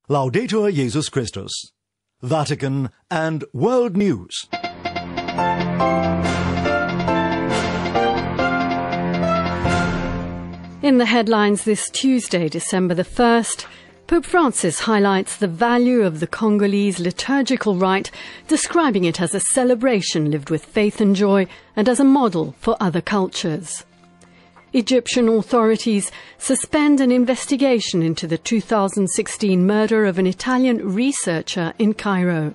Laudetur Jesus Christus, Vatican and World News. In the headlines this Tuesday, December the 1st, Pope Francis highlights the value of the Congolese liturgical rite, describing it as a celebration lived with faith and joy and as a model for other cultures. Egyptian authorities suspend an investigation into the 2016 murder of an Italian researcher in Cairo.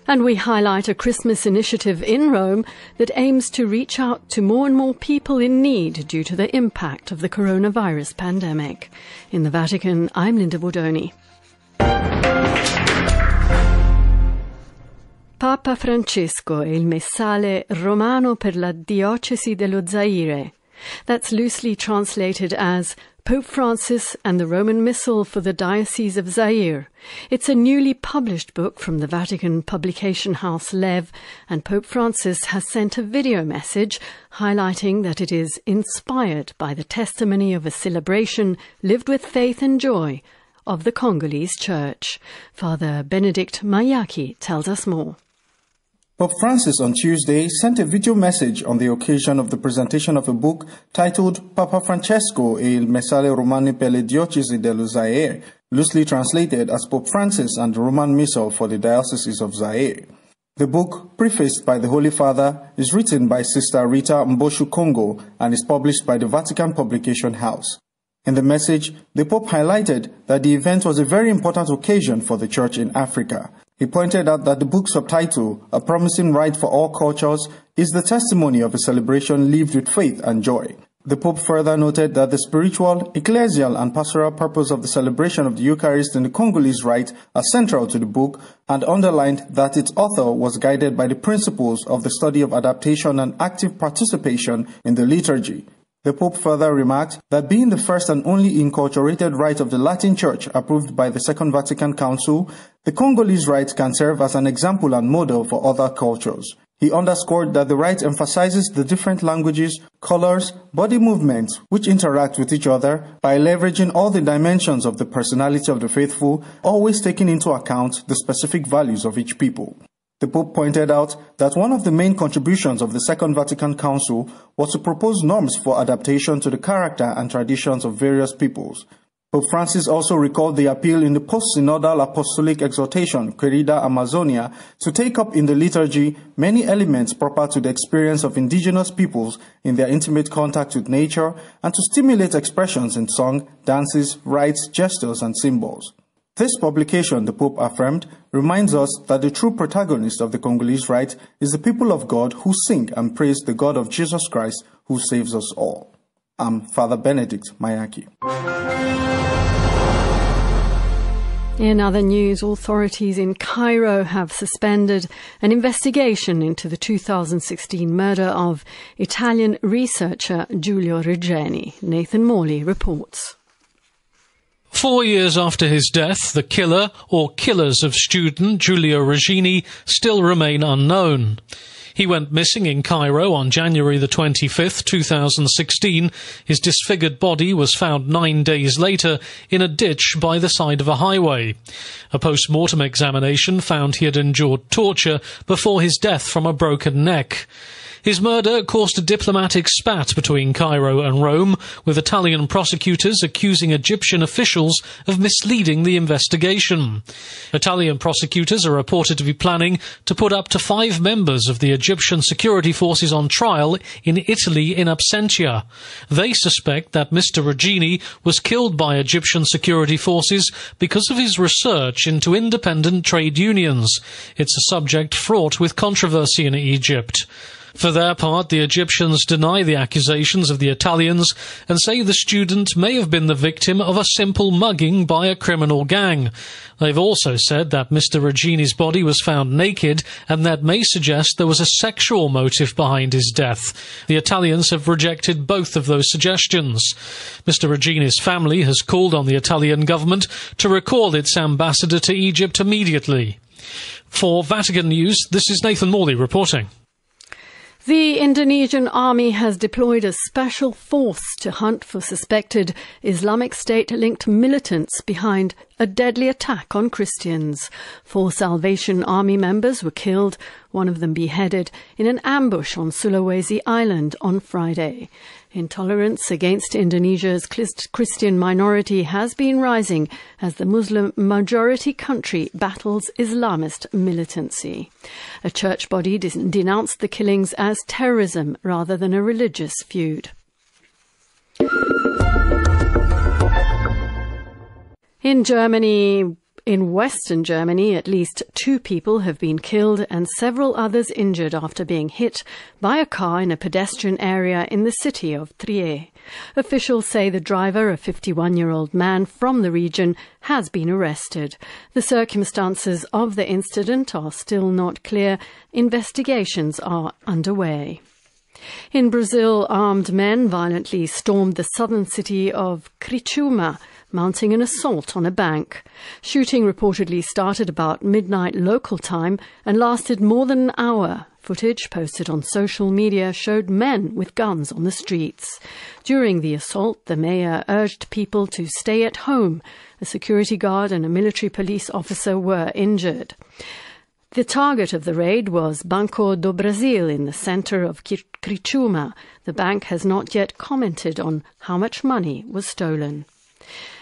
And we highlight a Christmas initiative in Rome that aims to reach out to more and more people in need due to the impact of the coronavirus pandemic. In the Vatican, I'm Linda Bordoni. Papa Francesco è il messale romano per la diocesi dello Zaire. That's loosely translated as Pope Francis and the Roman Missal for the Diocese of Zaire. It's a newly published book from the Vatican publication house Lev, and Pope Francis has sent a video message highlighting that it is inspired by the testimony of a celebration lived with faith and joy of the Congolese Church. Father Benedict Mayaki tells us more. Pope Francis on Tuesday sent a video message on the occasion of the presentation of a book titled Papa Francesco e il Messale Romano per le Diocesi dello Zaire, loosely translated as Pope Francis and the Roman Missal for the Diocese of Zaire. The book, prefaced by the Holy Father, is written by Sister Rita Mboshu Kongo and is published by the Vatican publication house. In the message, the Pope highlighted that the event was a very important occasion for the Church in Africa. He pointed out that the book's subtitle, A Promising Rite for All Cultures, is the testimony of a celebration lived with faith and joy. The Pope further noted that the spiritual, ecclesial and pastoral purpose of the celebration of the Eucharist in the Congolese rite are central to the book, and underlined that its author was guided by the principles of the study of adaptation and active participation in the liturgy. The Pope further remarked that being the first and only inculturated rite of the Latin Church approved by the Second Vatican Council, the Congolese rite can serve as an example and model for other cultures. He underscored that the rite emphasizes the different languages, colors, body movements which interact with each other by leveraging all the dimensions of the personality of the faithful, always taking into account the specific values of each people. The Pope pointed out that one of the main contributions of the Second Vatican Council was to propose norms for adaptation to the character and traditions of various peoples. Pope Francis also recalled the appeal in the post-synodal apostolic exhortation, Querida Amazonia, to take up in the liturgy many elements proper to the experience of indigenous peoples in their intimate contact with nature, and to stimulate expressions in song, dances, rites, gestures, and symbols. This publication, the Pope affirmed, reminds us that the true protagonist of the Congolese rite is the people of God who sing and praise the God of Jesus Christ who saves us all. I'm Father Benedict Mayaki. In other news, authorities in Cairo have suspended an investigation into the 2016 murder of Italian researcher Giulio Regeni. Nathan Morley reports. 4 years after his death, the killer or killers of student Giulio Regeni still remain unknown. He went missing in Cairo on January the 25th, 2016. His disfigured body was found 9 days later in a ditch by the side of a highway. A post-mortem examination found he had endured torture before his death from a broken neck. His murder caused a diplomatic spat between Cairo and Rome, with Italian prosecutors accusing Egyptian officials of misleading the investigation. Italian prosecutors are reported to be planning to put up to 5 members of the Egyptian security forces on trial in Italy in absentia. They suspect that Mr. Regeni was killed by Egyptian security forces because of his research into independent trade unions. It's a subject fraught with controversy in Egypt. For their part, the Egyptians deny the accusations of the Italians and say the student may have been the victim of a simple mugging by a criminal gang. They've also said that Mr. Regeni's body was found naked, and that may suggest there was a sexual motive behind his death. The Italians have rejected both of those suggestions. Mr. Regeni's family has called on the Italian government to recall its ambassador to Egypt immediately. For Vatican News, this is Nathan Morley reporting. The Indonesian army has deployed a special force to hunt for suspected Islamic State-linked militants behind a deadly attack on Christians. 4 Salvation Army members were killed, one of them beheaded, in an ambush on Sulawesi Island on Friday. Intolerance against Indonesia's Christian minority has been rising as the Muslim-majority country battles Islamist militancy. A church body denounced the killings as terrorism rather than a religious feud. In Western Germany, at least 2 people have been killed and several others injured after being hit by a car in a pedestrian area in the city of Trier. Officials say the driver, a 51-year-old man from the region, has been arrested. The circumstances of the incident are still not clear. Investigations are underway. In Brazil, armed men violently stormed the southern city of Criciúma, mounting an assault on a bank. Shooting reportedly started about midnight local time and lasted more than an hour. Footage posted on social media showed men with guns on the streets. During the assault, the mayor urged people to stay at home. A security guard and a military police officer were injured. The target of the raid was Banco do Brasil in the center of Criciúma. The bank has not yet commented on how much money was stolen.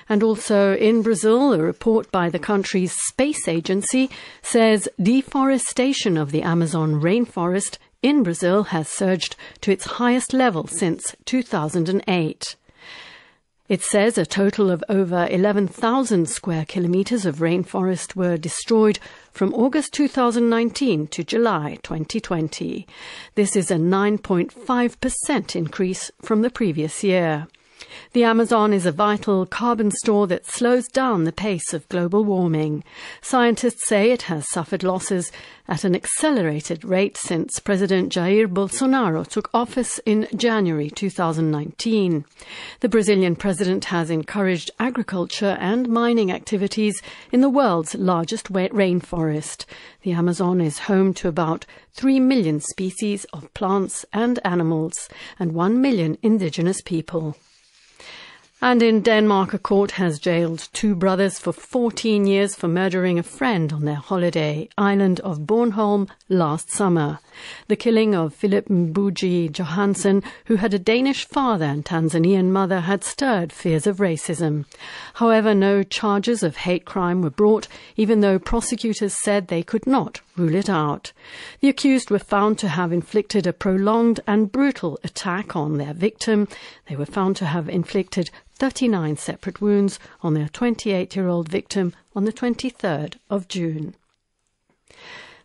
And also in Brazil, a report by the country's space agency says deforestation of the Amazon rainforest in Brazil has surged to its highest level since 2008. It says a total of over 11,000 square kilometers of rainforest were destroyed from August 2019 to July 2020. This is a 9.5% increase from the previous year. The Amazon is a vital carbon store that slows down the pace of global warming. Scientists say it has suffered losses at an accelerated rate since President Jair Bolsonaro took office in January 2019. The Brazilian president has encouraged agriculture and mining activities in the world's largest rainforest. The Amazon is home to about 3 million species of plants and animals and 1 million indigenous people. And in Denmark, a court has jailed 2 brothers for 14 years for murdering a friend on their holiday island of Bornholm last summer. The killing of Philip Mbuji Johansen, who had a Danish father and Tanzanian mother, had stirred fears of racism. However, no charges of hate crime were brought, even though prosecutors said they could not rule it out. The accused were found to have inflicted a prolonged and brutal attack on their victim. They were found to have inflicted 39 separate wounds on their 28-year-old victim on the 23rd of June.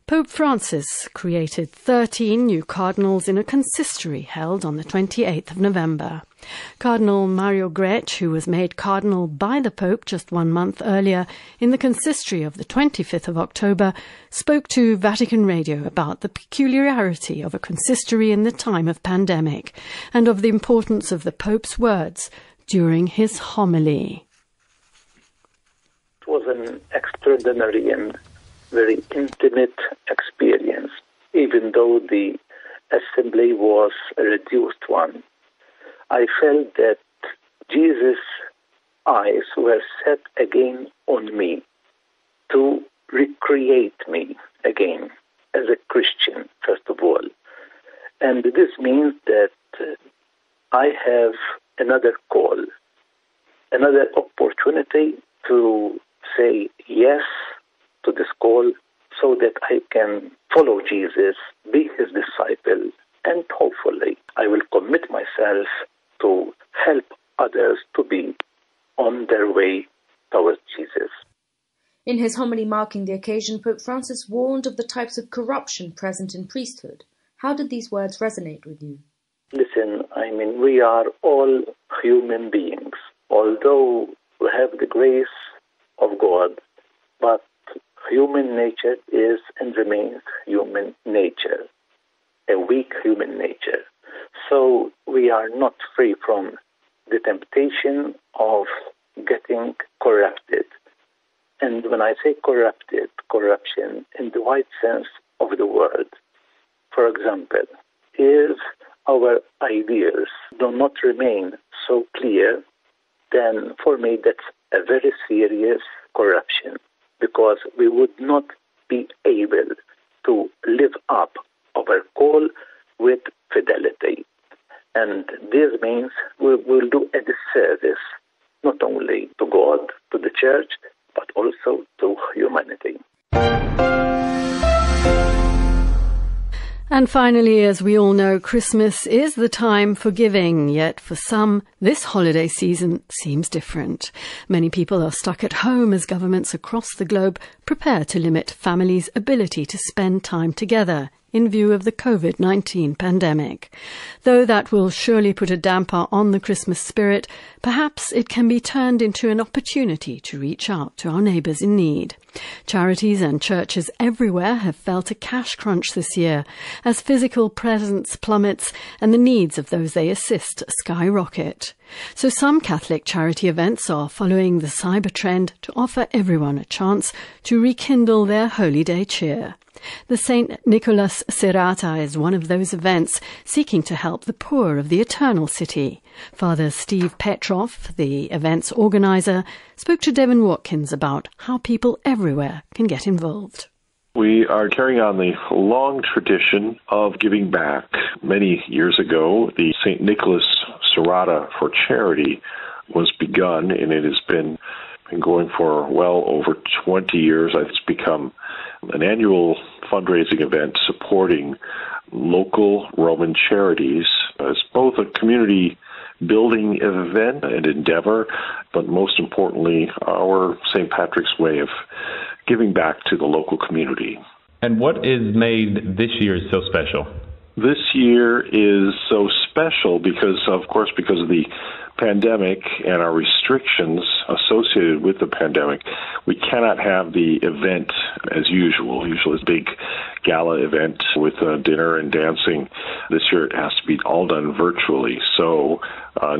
Pope Francis created 13 new cardinals in a consistory held on the 28th of November. Cardinal Mario Grech, who was made cardinal by the Pope just 1 month earlier in the consistory of the 25th of October, spoke to Vatican Radio about the peculiarity of a consistory in the time of pandemic and of the importance of the Pope's words during his homily. It was an extraordinary and very intimate experience, even though the assembly was a reduced one. I felt that Jesus' eyes were set again on me to recreate me again as a Christian, first of all. And this means that I have another call, another opportunity to say yes to this call so that I can follow Jesus, be his disciple, and hopefully I will commit myself to help others to be on their way towards Jesus. In his homily marking the occasion, Pope Francis warned of the types of corruption present in priesthood. How did these words resonate with you? Listen, we are all human beings, although we have the grace of God, but human nature is and remains human nature, a weak human nature. So we are not free from the temptation of getting corrupted. And when I say corrupted, corruption in the wide sense of the word. For example, if our ideas do not remain so clear, then for me that's a very serious corruption, because we would not be able to live up our call with fidelity. And this means we will do a disservice not only to God, to the Church, but also to humanity. And finally, as we all know, Christmas is the time for giving, yet for some, this holiday season seems different. Many people are stuck at home as governments across the globe prepare to limit families' ability to spend time together in view of the COVID-19 pandemic. Though that will surely put a damper on the Christmas spirit, perhaps it can be turned into an opportunity to reach out to our neighbours in need. Charities and churches everywhere have felt a cash crunch this year as physical presence plummets and the needs of those they assist skyrocket. So some Catholic charity events are following the cyber trend to offer everyone a chance to rekindle their holy day cheer. The St. Nicholas Serata is one of those events seeking to help the poor of the Eternal City. Father Steve Petrov, the event's organiser, spoke to Devin Watkins about how people everywhere can get involved. We are carrying on the long tradition of giving back. Many years ago, the St. Nicholas Serata for Charity was begun, and it has been going for well over 20 years. It's become an annual fundraising event supporting local Roman charities. It's both a community building event and endeavor, but most importantly, our St. Patrick's way of giving back to the local community. And what is made this year so special? This year is so special because of the pandemic and our restrictions associated with the pandemic. We cannot have the event as usual. Usually it's a big gala event with dinner and dancing. This year it has to be all done virtually. So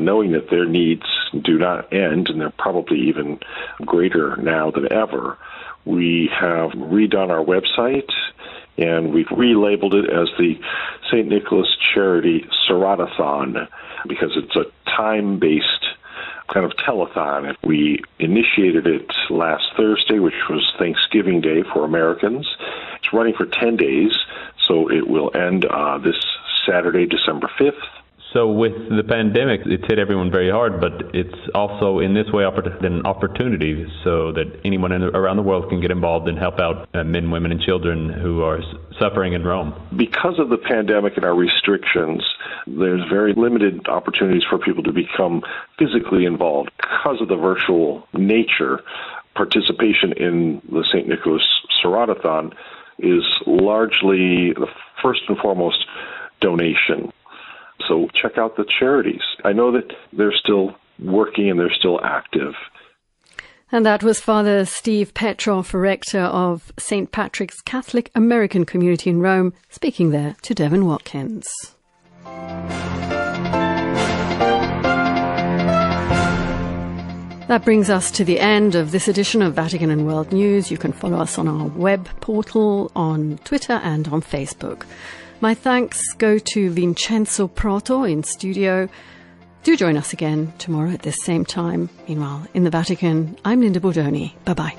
knowing that their needs do not end, and they're probably even greater now than ever, we have redone our website, and we've relabeled it as the St. Nicholas Charity Seratathon because it's a time-based kind of telethon. We initiated it last Thursday, which was Thanksgiving Day for Americans. It's running for 10 days, so it will end this Saturday, December 5th. So with the pandemic, it's hit everyone very hard, but it's also in this way an opportunity so that anyone around the world can get involved and help out men, women, and children who are suffering in Rome. Because of the pandemic and our restrictions, there's very limited opportunities for people to become physically involved. Because of the virtual nature, participation in the St. Nicholas Seratathon is largely the first and foremost donation. So check out the charities. I know that they're still working and they're still active. And that was Father Steve Petrov, rector of St. Patrick's Catholic American Community in Rome, speaking there to Devin Watkins. That brings us to the end of this edition of Vatican and World News. You can follow us on our web portal, on Twitter and on Facebook. My thanks go to Vincenzo Proto in studio. Do join us again tomorrow at this same time. Meanwhile, in the Vatican, I'm Linda Bordoni. Bye-bye.